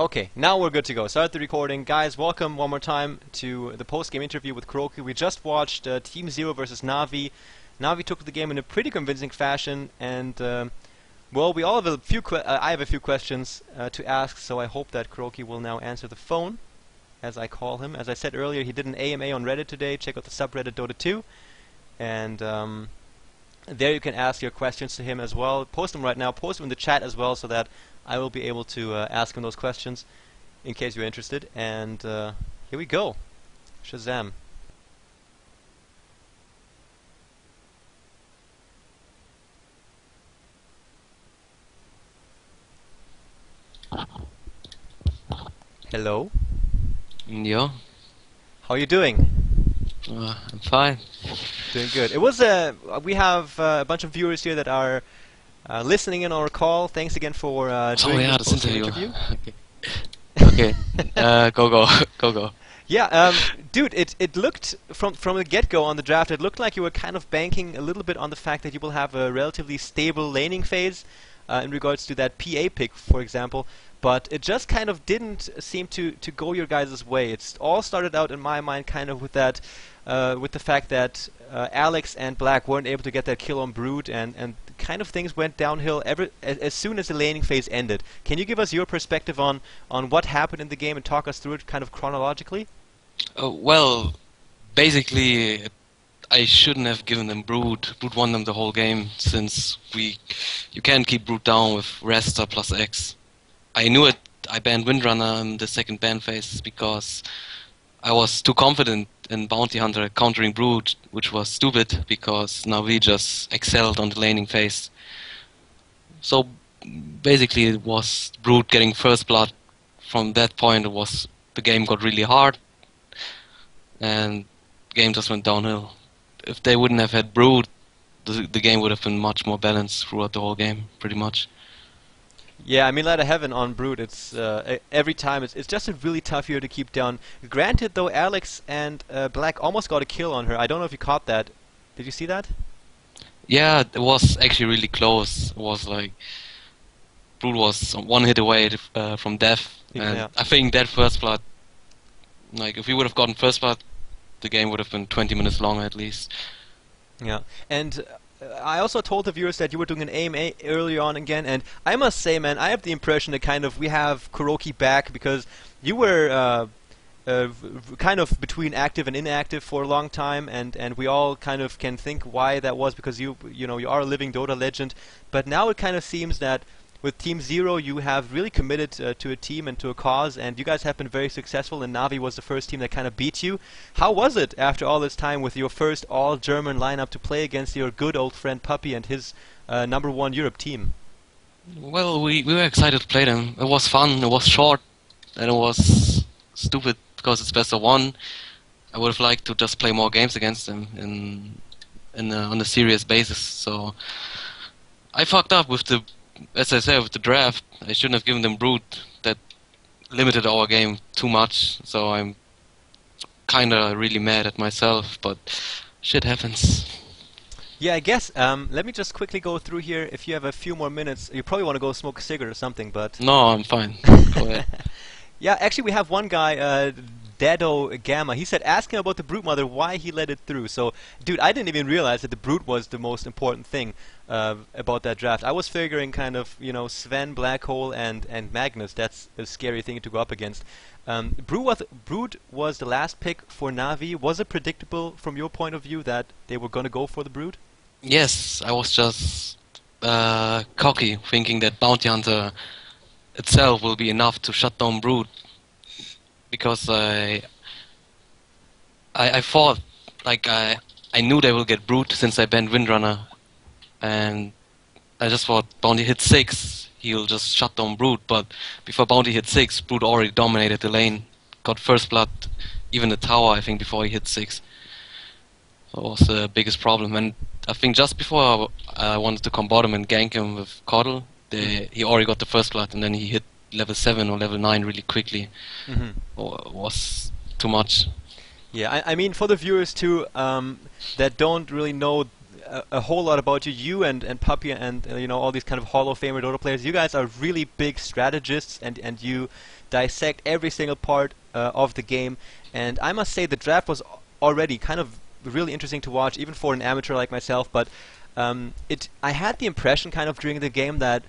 Okay, now we're good to go. Start the recording. Guys, welcome one more time to the post-game interview with KuroKy. We just watched Team Zero versus Navi. Navi took the game in a pretty convincing fashion, and well, we all have a few. I have a few questions to ask, so I hope that KuroKy will now answer the phone as I call him. As I said earlier, he did an AMA on Reddit today. Check out the subreddit Dota 2, and there you can ask your questions to him as well. Post them right now. Post them in the chat as well, so that I will be able to ask him those questions in case you're interested. And here we go. Shazam. Hello. Yeah. How are you doing? I'm fine. Doing good. It was we have a bunch of viewers here that are listening in on our call. Thanks again for doing this interview. Okay. Okay. Go. Yeah, dude, it looked from the get-go on the draft, it looked like you were kind of banking a little bit on the fact that you will have a relatively stable laning phase in regards to that PA pick, for example. But it just kind of didn't seem to go your guys' way. It's all started out in my mind kind of with that, with the fact that Alex and Black weren't able to get that kill on Brood, and kind of things went downhill as soon as the laning phase ended. Can you give us your perspective on what happened in the game and talk us through it kind of chronologically? Well, basically, I shouldn't have given them Brood. Brood won them the whole game, since you can't keep Brood down with Resta plus X. I knew it. I banned Windrunner in the second ban phase because I was too confident in Bounty Hunter countering Brood, which was stupid because Navi just excelled on the laning phase. So basically it was Brood getting first blood. From that point the game got really hard and the game just went downhill. If they wouldn't have had Brood, the game would have been much more balanced throughout the whole game, pretty much. Yeah, I mean, Light of Heaven on Brood, it's every time it's just a really tough hero to keep down. Granted, though, Alex and Black almost got a kill on her. I don't know if you caught that. Did you see that? Yeah, it was actually really close. It was like Brood was one hit away from death, and Yeah. I think that first blood, like if we would have gotten first blood, the game would have been 20 minutes longer at least. Yeah, and I also told the viewers that you were doing an AMA earlier on again, and I must say, man, I have the impression that kind of we have KuroKy back because you were kind of between active and inactive for a long time, and we all kind of can think why that was, because you know you are a living Dota legend. But now it kind of seems that with Team Zero you have really committed to a team and to a cause, and you guys have been very successful, and Navi was the first team that kind of beat you. How was it after all this time with your first all-German lineup to play against your good old friend Puppy and his #1 Europe team? Well, we were excited to play them. It was fun, it was short, and it was stupid because it's best of one. I would have liked to just play more games against them on a serious basis. So I fucked up with as I said, with the draft. I shouldn't have given them Brood. That limited our game too much. So I'm kinda really mad at myself, but shit happens. Yeah, I guess. Let me just quickly go through here. If you have a few more minutes, you probably want to go smoke a cigarette or something, but... No, I'm fine. Go ahead. Yeah, actually we have one guy, Dado Gamma. He said, ask him about the Brood Mother, why he let it through. So, dude, I didn't even realize that the Brood was the most important thing about that draft. I was figuring kind of, you know, Sven, Black Hole, and Magnus. That's a scary thing to go up against. Brood was the last pick for Navi. Was it predictable from your point of view that they were going to go for the Brood? Yes, I was just cocky, thinking that Bounty Hunter itself will be enough to shut down Brood, because I thought, like, I knew they will get Brood since I banned Windrunner, and I just thought Bounty hit 6, he'll just shut down Brood. But before Bounty hit 6, Brood already dominated the lane, got first blood, even the tower, I think, before he hit 6. That was the biggest problem, and I think just before I wanted to combo him and gank him with Coddle, he already got the first blood, and then he hit level 7 or level 9 really quickly. It was too much. Yeah, I mean, for the viewers too, that don't really know a whole lot about you. You and Puppy and you know, all these kind of Hall of Famer Dota players. You guys are really big strategists, and you dissect every single part of the game. And I must say the draft was already kind of really interesting to watch, even for an amateur like myself. But I had the impression kind of during the game that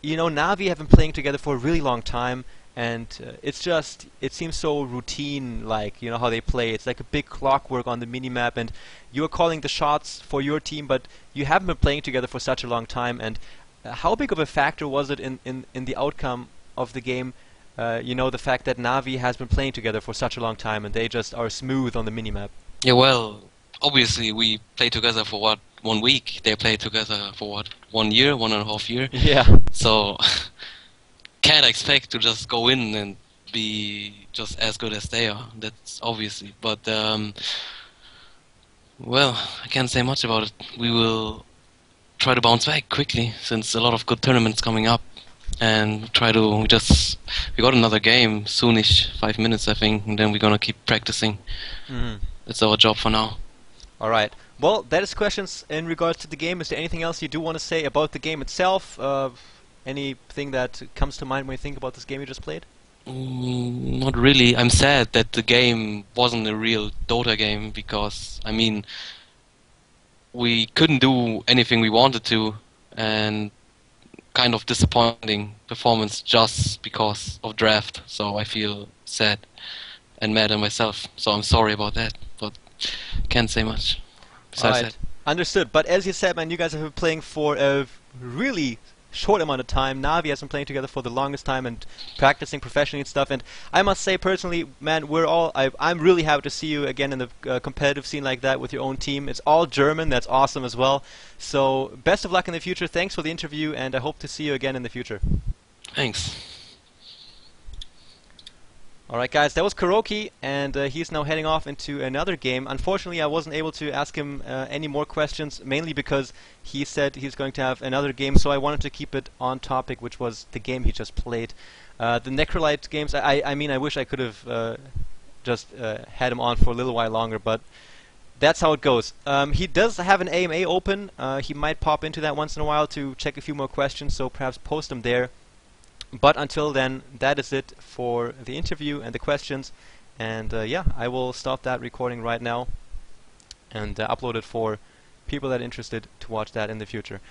you know, Navi have been playing together for a really long time, and it seems so routine, like, you know, how they play. It's like a big clockwork on the minimap, and you're calling the shots for your team, but you haven't been playing together for such a long time. And how big of a factor was it in the outcome of the game? You know, the fact that Navi has been playing together for such a long time, and they just are smooth on the minimap. Yeah, well, obviously we played together for what, 1 week. They played together for what, 1 year, 1.5 years. Yeah. So can't expect to just go in and be just as good as they are. That's obviously. But well, I can't say much about it. We will try to bounce back quickly, since a lot of good tournaments coming up, and we got another game soonish, 5 minutes I think, and then we're gonna keep practicing. That's our job for now. All right. Well, that is questions in regards to the game. Is there anything else you do want to say about the game itself? Anything that comes to mind when you think about this game you just played? Not really. I'm sad that the game wasn't a real Dota game, because, I mean, we couldn't do anything we wanted to, and kind of disappointing performance just because of draft. So I feel sad and mad at myself. So I'm sorry about that, but can't say much. Alright, understood. But as you said, man, you guys have been playing for a really short amount of time. Navi has been playing together for the longest time and practicing professionally and stuff. And I must say, personally, man, I'm really happy to see you again in the competitive scene like that with your own team. It's all German. That's awesome as well. So best of luck in the future. Thanks for the interview, and I hope to see you again in the future. Thanks. Alright guys, that was KuroKy, and he's now heading off into another game. Unfortunately, I wasn't able to ask him any more questions, mainly because he said he's going to have another game, so I wanted to keep it on topic, which was the game he just played. The Necrolite games, I mean, I wish I could have just had him on for a little while longer, but that's how it goes. He does have an AMA open. He might pop into that once in a while to check a few more questions, so perhaps post them there. But until then, that is it for the interview and the questions. And yeah, I will stop that recording right now and upload it for people that are interested to watch that in the future.